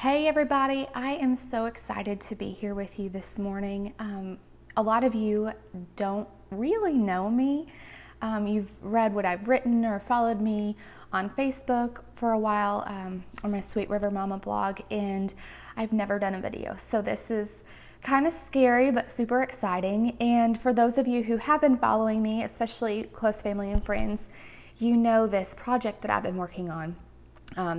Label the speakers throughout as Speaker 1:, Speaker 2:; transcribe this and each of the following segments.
Speaker 1: Hey everybody, I am so excited to be here with you this morning. A lot of you don't really know me. You've read what I've written or followed me on Facebook for a while on my Sweet River Mama blog, and I've never done a video. So this is kind of scary but super exciting. And for those of you who have been following me, especially close family and friends, you know this project that I've been working on.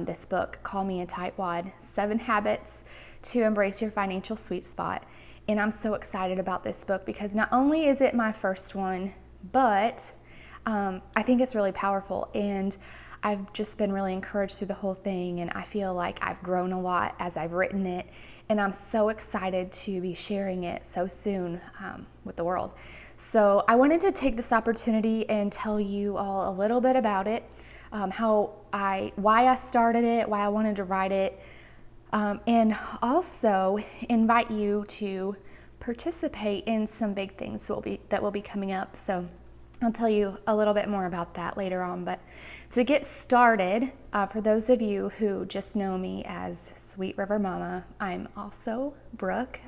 Speaker 1: This book, Call Me a Tightwad, 7 Habits to Embrace Your Financial Sweet Spot. And I'm so excited about this book because not only is it my first one, but I think it's really powerful. And I've just been really encouraged through the whole thing. And I feel like I've grown a lot as I've written it. And I'm so excited to be sharing it so soon with the world. So I wanted to take this opportunity and tell you all a little bit about it. Why I started it, why I wanted to write it, and also invite you to participate in some big things that will be coming up. So I'll tell you a little bit more about that later on. But to get started, for those of you who just know me as Sweet River Mama, I'm also Brooke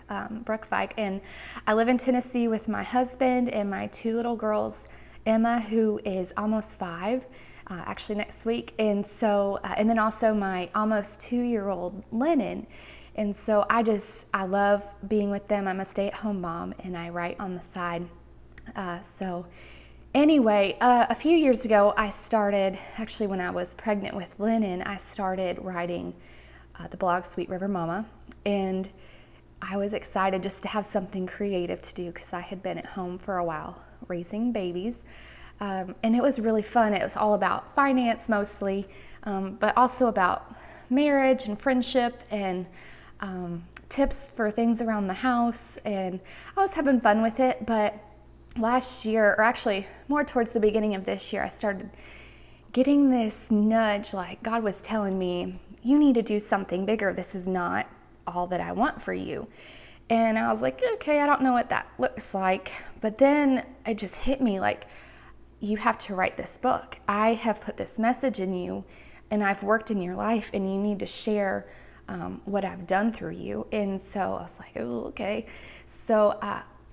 Speaker 1: Fike, and I live in Tennessee with my husband and my 2 little girls, Emma, who is almost 5. Actually next week, and then also my almost 2-year-old Lennon. And so I love being with them. I'm a stay-at-home mom and I write on the side. So anyway, a few years ago I started, actually when I was pregnant with Lennon, I started writing the blog Sweet River Mama, and I was excited just to have something creative to do because I had been at home for a while raising babies. And it was really fun. It was all about finance mostly, but also about marriage and friendship and tips for things around the house. And I was having fun with it. But last year, or actually more towards the beginning of this year, I started getting this nudge, like God was telling me, you need to do something bigger. This is not all that I want for you. And I was like, okay, I don't know what that looks like. But then it just hit me like, you have to write this book. I have put this message in you and I've worked in your life and you need to share what I've done through you. And so I was like, oh, okay. So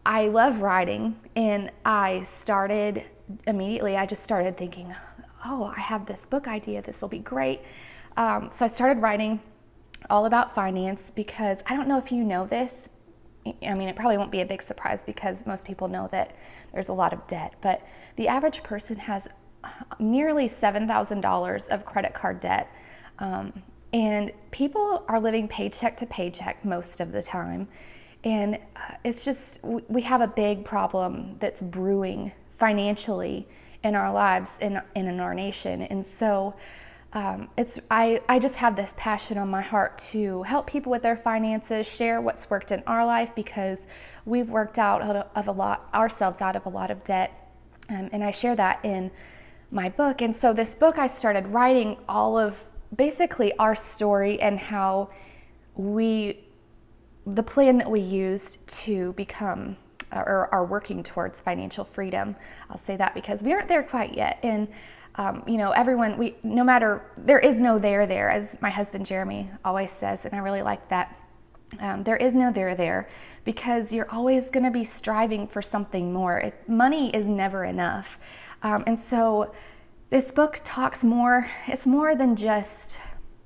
Speaker 1: I love writing, and I started immediately, I just started thinking, oh, I have this book idea. This will be great. So I started writing all about finance because I don't know if you know this. I mean, it probably won't be a big surprise because most people know that there's a lot of debt, but the average person has nearly $7,000 of credit card debt. And people are living paycheck to paycheck most of the time. And it's just, we have a big problem that's brewing financially in our lives and in our nation. And so I just have this passion on my heart to help people with their finances, share what's worked in our life because we've worked out ourselves out of a lot of debt. And I share that in my book. And so this book, I started writing all of basically our story and how the plan that we used to become or are working towards financial freedom. I'll say that because we aren't there quite yet. And everyone, no matter, there is no there, as my husband Jeremy always says, and I really like that. There is no there because you're always going to be striving for something more. Money is never enough. And so this book it's more than just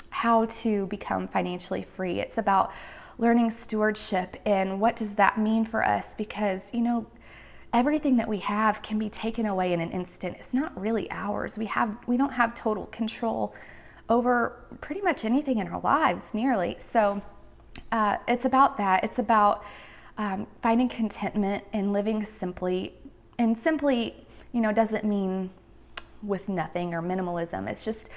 Speaker 1: how to become financially free. It's about learning stewardship and what does that mean for us because, everything that we have can be taken away in an instant. It's not really ours. We don't have total control over pretty much anything in our lives, nearly. So it's about that. It's about finding contentment and living simply. And simply, doesn't mean with nothing or minimalism. It's just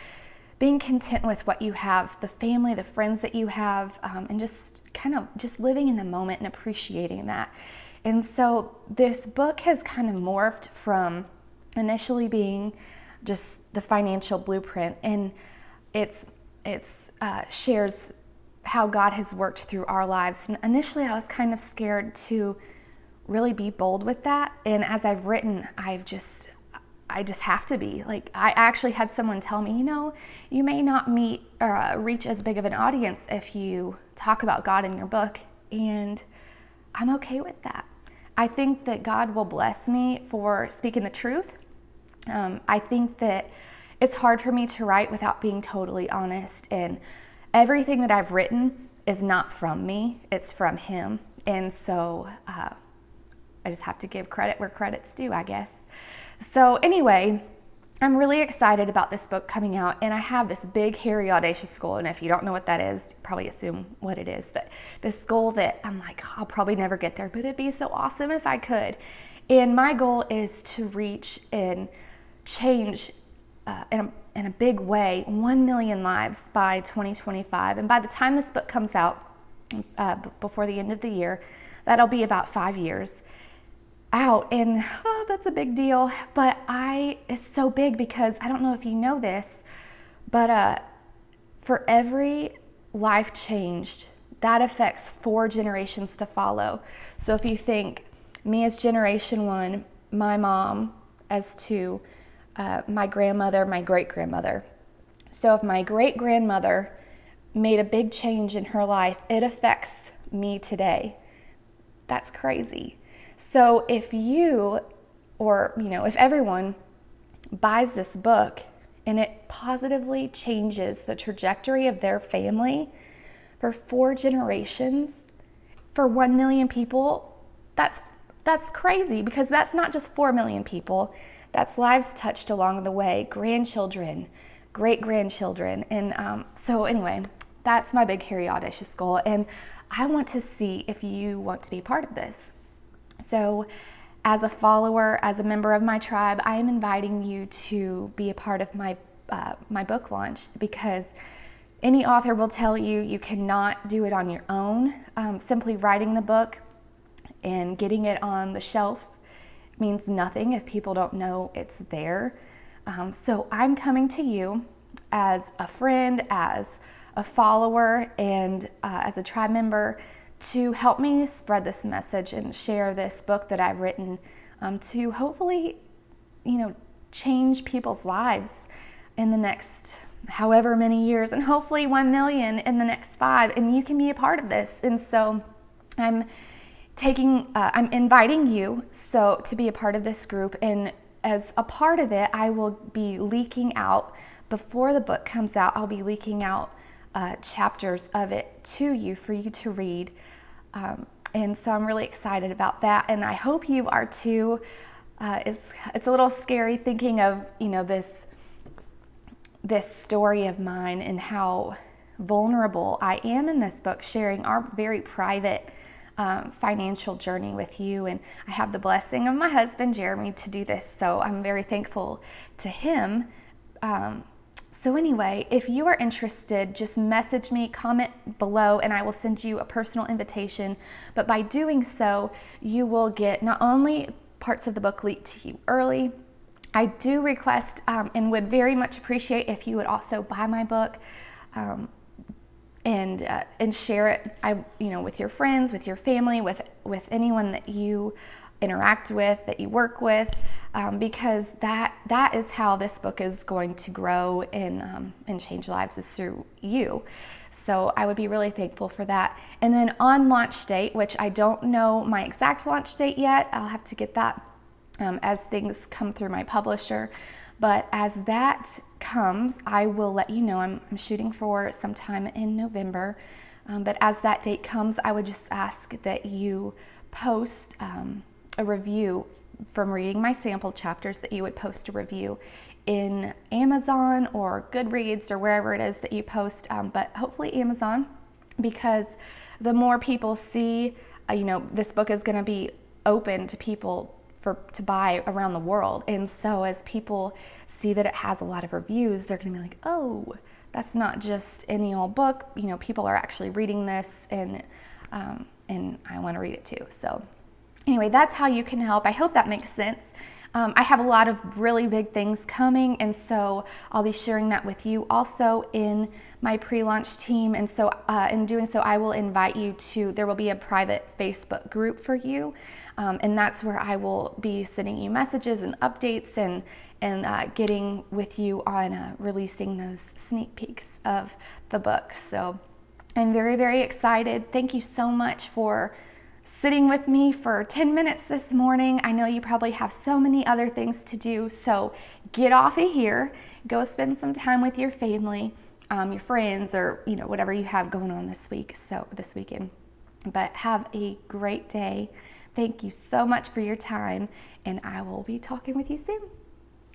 Speaker 1: being content with what you have, the family, the friends that you have, and just living in the moment and appreciating that. And so this book has kind of morphed from initially being just the financial blueprint, and it shares how God has worked through our lives. And initially I was kind of scared to really be bold with that. And as I've written, I just have to be. Like, I actually had someone tell me, you may not meet or reach as big of an audience if you talk about God in your book, and I'm okay with that. I think that God will bless me for speaking the truth. I think that it's hard for me to write without being totally honest, and everything that I've written is not from me, it's from Him. And so I just have to give credit where credit's due, I guess. So anyway, I'm really excited about this book coming out, and I have this big, hairy, audacious goal. And if you don't know what that is, you probably assume what it is. But this goal that I'm like, I'll probably never get there, but it'd be so awesome if I could. And my goal is to reach and change in a big way 1 million lives by 2025. And by the time this book comes out, before the end of the year, that'll be about 5 years out. And that's a big deal. But it's so big because I don't know if you know this, but for every life changed, that affects 4 generations to follow. So if you think me as generation 1, my mom as 2, my grandmother, my great-grandmother. So if my great-grandmother made a big change in her life, it affects me today. That's crazy. So if you, or if everyone buys this book and it positively changes the trajectory of their family for 4 generations, for 1 million people, that's crazy, because that's not just 4 million people. That's lives touched along the way, grandchildren, great-grandchildren. And so anyway, that's my big, hairy, audacious goal. And I want to see if you want to be a part of this. So as a follower, as a member of my tribe, I am inviting you to be a part of my book launch, because any author will tell you you cannot do it on your own. Simply writing the book and getting it on the shelf means nothing if people don't know it's there. So I'm coming to you as a friend, as a follower, and as a tribe member to help me spread this message and share this book that I've written to hopefully, change people's lives in the next however many years, and hopefully 1 million in the next 5, and you can be a part of this. And so I'm inviting you to be a part of this group, and as a part of it, I will be leaking out, before the book comes out, I'll be leaking out chapters of it to you for you to read. And so I'm really excited about that, and I hope you are too. It's a little scary thinking of this story of mine and how vulnerable I am in this book, sharing our very private financial journey with you. And I have the blessing of my husband Jeremy to do this, so I'm very thankful to him. So anyway, if you are interested, just message me, comment below, and I will send you a personal invitation. But by doing so, you will get not only parts of the book leaked to you early, I do request and would very much appreciate if you would also buy my book and share it, with your friends, with your family, with anyone that you interact with, that you work with, because that is how this book is going to grow and change lives, is through you. So I would be really thankful for that. And then on launch date, which I don't know my exact launch date yet, I'll have to get that as things come through my publisher. But as that comes, I will let you know. I'm shooting for sometime in November. But as that date comes, I would just ask that you post a review from reading my sample chapters, that you would post a review in Amazon or Goodreads or wherever it is that you post, but hopefully Amazon, because the more people see, this book is going to be open to people to buy around the world. And so as people see that it has a lot of reviews, they're going to be like, oh, that's not just any old book. People are actually reading this, and I want to read it too. So anyway, that's how you can help. I hope that makes sense. I have a lot of really big things coming, and so I'll be sharing that with you also in my pre-launch team. And so in doing so, I will invite you there will be a private Facebook group for you, and that's where I will be sending you messages and updates and getting with you on releasing those sneak peeks of the book. So I'm very, very excited. Thank you so much for sitting with me for 10 minutes this morning. I know you probably have so many other things to do, so get off of here, go spend some time with your family, your friends, or whatever you have going on this weekend. But have a great day. Thank you so much for your time, and I will be talking with you soon.